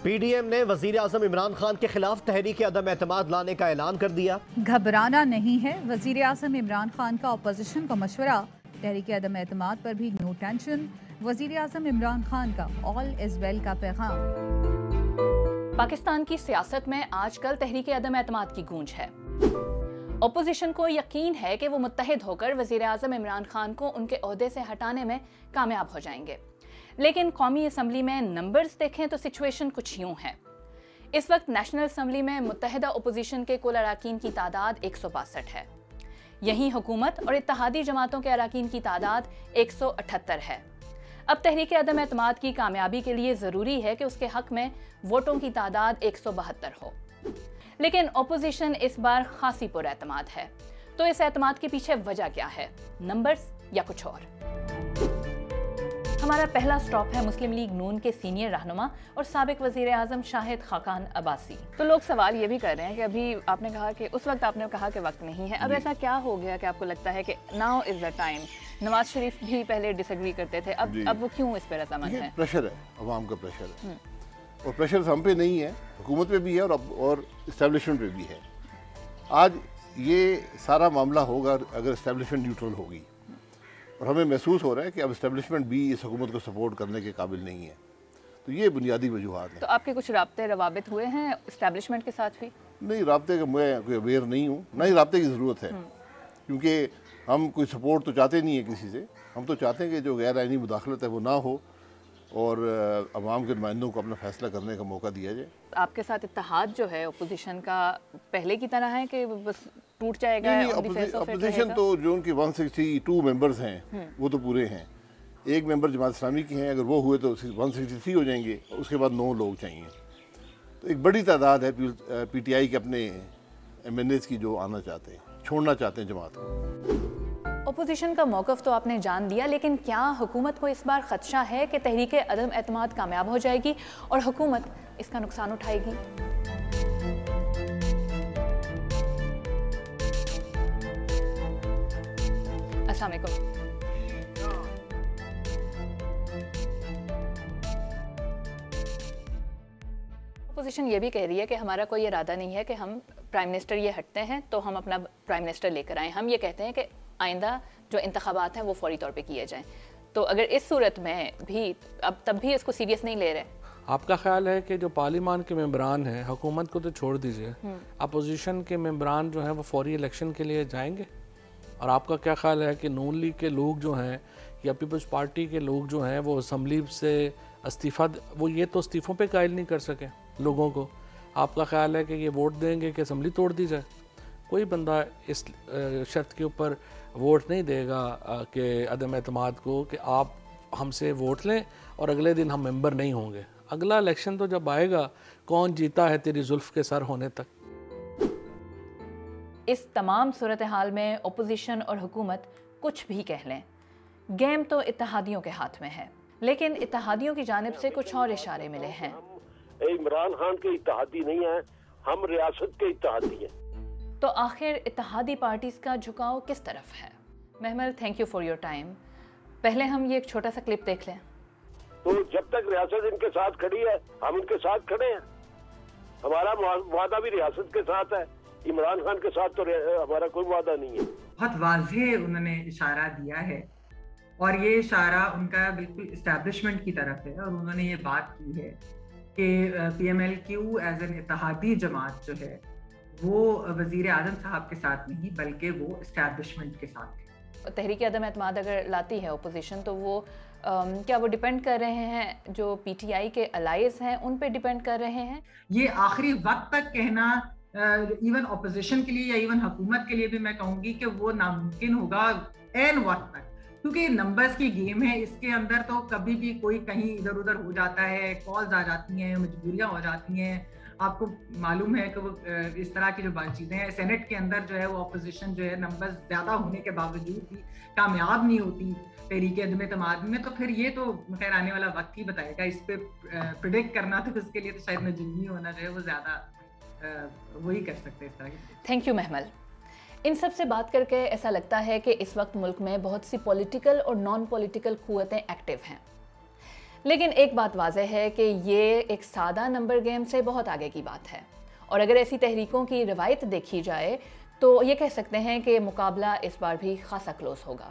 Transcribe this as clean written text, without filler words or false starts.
P D M نے وزیر اعظم عمران خان کے خلاف تحریک عدم اعتماد لانے کا اعلان کر دیا۔ گھبرانا نہیں ہے، وزیر اعظم عمران خان کا اپوزیشن کو مشورہ، تحریک عدم اعتماد پر بھی نو ٹینشن، وزیر اعظم عمران خان کا آل از ویل کا پیغام۔ پاکستان کی سیاست میں آج کل تحریک عدم اعتماد کی گونج ہے۔ اپوزیشن کو یقین ہے کہ وہ متحد ہو کر وزیر اعظم عمران خان کو ان کے عہدے سے ہٹانے میں کامیاب ہو جائیں گے، لیکن قومی اسمبلی میں نمبرز دیکھیں تو سچویشن کچھ یوں ہے۔ اس وقت نیشنل اسمبلی میں متحدہ اپوزیشن کے کل اراکین کی تعداد 162 ہے، یہیں حکومت اور اتحادی جماعتوں کے اراکین کی تعداد 178 ہے۔ اب تحریک عدم اعتماد کی کامیابی کے لیے ضروری ہے کہ اس کے حق میں ووٹوں کی تعداد 172 ہو، لیکن اپوزیشن اس بار خاصی پر اعتماد ہے۔ تو اس اعتماد کے پیچھے وجہ کیا ہے، نمبرز یا کچھ اور؟ ہمارا پہلا سٹاپ ہے مسلم لیگ نون کے سینئر رہنما اور سابق وزیر اعظم شاہد خاقان عباسی۔ تو لوگ سوال یہ بھی کر رہے ہیں کہ ابھی آپ نے کہا کہ اس وقت آپ نے کہا کہ وقت نہیں ہے، اب ایسا کیا ہو گیا کہ آپ کو لگتا ہے کہ now is the time? Nawaz Sharif بھی پہلے ڈس ایگری کرتے تھے، اب وہ کیوں اس پہ رضامند ہیں؟ پریشر ہے، عوام کا پریشر ہے، اور پریشر ہم پہ نہیں ہے، حکومت پہ بھی ہے اور اسٹیبلشمنٹ پہ بھی ہے۔ آج یہ سارا معاملہ ہوگا اگر اسٹیبلشمنٹ نیوٹرل ہوگی، اور ہمیں محسوس ہو رہا ہے کہ اب اسٹیبلشمنٹ بھی اس حکومت کو سپورٹ کرنے کے قابل نہیں ہے، تو یہ بنیادی وجوہات ہیں۔ تو آپ کے کچھ رابطے روابط ہوئے ہیں اسٹیبلشمنٹ کے ساتھ بھی؟ نہیں، رابطے کا میں کوئی اویئر نہیں ہوں، نہ ہی رابطے کی ضرورت ہے، کیونکہ ہم کوئی سپورٹ تو چاہتے نہیں ہیں کسی سے، ہم تو چاہتے ہیں کہ جو غیر آئینی مداخلت ہے وہ نہ ہو اور عوام کے نمائندوں کو اپنا فیصلہ کرنے کا موقع دیا جائے۔ آپ کے ساتھ اتحاد جو ہے اپوزیشن کا پہلے کی طرح ہے کہ بس ٹوٹ جائے گا؟ اپوزیشن تو جو ان کے 162 ممبرز ہیں وہ تو پورے ہیں، ایک ممبر جماعت اسلامی کے ہیں، اگر وہ ہوئے تو 163 ہو جائیں گے، اس کے بعد 9 لوگ چاہیے، تو ایک بڑی تعداد ہے پی ٹی آئی کے اپنے ایم این ایز کی جو آنا چاہتے ہیں، چھوڑنا چاہتے ہیں جماعت کو۔ اپوزیشن کا موقف تو آپ نے جان دیا، لیکن کیا حکومت کو اس بار خدشہ ہے کہ تحریک عدم اعتماد کامیاب ہو جائے گی اور حکومت اس کا نقصان اٹھائے گی؟ السلام علیکم۔ اپوزیشن یہ بھی کہہ رہی ہے کہ ہمارا کوئی ارادہ نہیں ہے کہ ہم پرائم منسٹر یہ ہٹتے ہیں تو ہم اپنا پرائم منسٹر لے کر آئیں، ہم یہ کہتے ہیں کہ آئندہ جو انتخابات ہیں وہ فوری طور پہ کیے جائیں۔ تو اگر اس صورت میں بھی اب تب بھی اس کو سیریس نہیں لے رہے؟ آپ کا خیال ہے کہ جو پارلیمان کے ممبران ہیں، حکومت کو تو چھوڑ دیجئے، اپوزیشن کے ممبران جو ہیں وہ فوری الیکشن کے لیے جائیں گے؟ اور آپ کا کیا خیال ہے کہ نون لیگ کے لوگ جو ہیں یا پیپلز پارٹی کے لوگ جو ہیں وہ اسمبلی سے وہ یہ تو استعفوں پہ قائل نہیں کر سکے لوگوں کو، آپ کا خیال ہے کہ یہ ووٹ دیں گے کہ اسمبلی توڑ دی جائے؟ کوئی بندہ اس شرط کے اوپر ووٹ نہیں دے گا کہ عدم اعتماد کو کہ آپ ہم سے ووٹ لیں اور اگلے دن ہم ممبر نہیں ہوں گے۔ اگلا الیکشن تو جب آئے گا، کون جیتا ہے تیری زلف کے سر ہونے تک۔ اس تمام صورتحال میں اپوزیشن اور حکومت کچھ بھی کہہ لیں، گیم تو اتحادیوں کے ہاتھ میں ہے، لیکن اتحادیوں کی جانب سے کچھ اور اشارے ملے ہیں۔ عمران خان کے اتحادی نہیں ہیں، ہم ریاست کے اتحادی ہیں۔ تو آخر اتحادی پارٹیز کا جھکاؤ کس طرف ہے؟ محمل، thank you for your time. پہلے ہم یہ ایک چھوٹا سا کلپ دیکھ لیں۔ تو جب تک ریاست ان کے ساتھ کھڑی ہے ہم ان کے ساتھ کھڑے ہیں، ہمارا وعدہ بھی ریاست کے ساتھ ہے، عمران خان کے ساتھ تو ہمارا کوئی وعدہ نہیں ہے۔ بہت واضح انہوں نے اشارہ دیا ہے، اور یہ اشارہ ان کا بالکل اسٹیبلشمنٹ کی طرف ہے، اور انہوں نے یہ بات کی ہے کہ P M L Q as an اتحادی جماعت جو ہے وہ وزیر اعظم صاحب کے ساتھ نہیں بلکہ وہ اسٹیبلشمنٹ کے ساتھ ہے۔ تحریک عدم اعتماد اگر لاتی ہے اپوزیشن تو وہ کیا وہ ڈیپینڈ کر رہے ہیں جو پی ٹی آئی کے الائز ہیں ان پہ ڈیپینڈ کر رہے ہیں؟ یہ آخری وقت تک کہنا ایون اپوزیشن کے لیے یا ایون حکومت کے لیے بھی میں کہوں گی کہ وہ ناممکن ہوگا عین وقت تک، کیونکہ نمبرز کی گیم ہے، اس کے اندر تو کبھی بھی کوئی کہیں ادھر ادھر ہو جاتا ہے، کالز آ جاتی ہیں، مجبوریاں ہو جاتی ہیں۔ آپ کو معلوم ہے کہ وہ اس طرح کی جو بات چیزیں ہیں، سینٹ کے اندر جو ہے وہ اپوزیشن جو ہے نمبر زیادہ ہونے کے باوجود بھی کامیاب نہیں ہوتی تحریک عدم اعتماد میں، تو پھر یہ تو خیر آنے والا وقت ہی بتائے گا۔ اس پہ پریڈکٹ کرنا تو اس کے لیے تو شاید نجومی ہونا جو ہے وہ زیادہ وہی کر سکتے اس طرح کی۔ تھینک یو محمل۔ ان سب سے بات کر کے ایسا لگتا ہے کہ اس وقت ملک میں بہت سی پولیٹیکل اور نان پولیٹیکل قوتیں ایکٹیو ہیں۔ لیکن ایک بات واضح ہے کہ یہ ایک سادہ نمبر گیم سے بہت آگے کی بات ہے، اور اگر ایسی تحریکوں کی روایت دیکھی جائے تو یہ کہہ سکتے ہیں کہ مقابلہ اس بار بھی خاصا کلوز ہوگا۔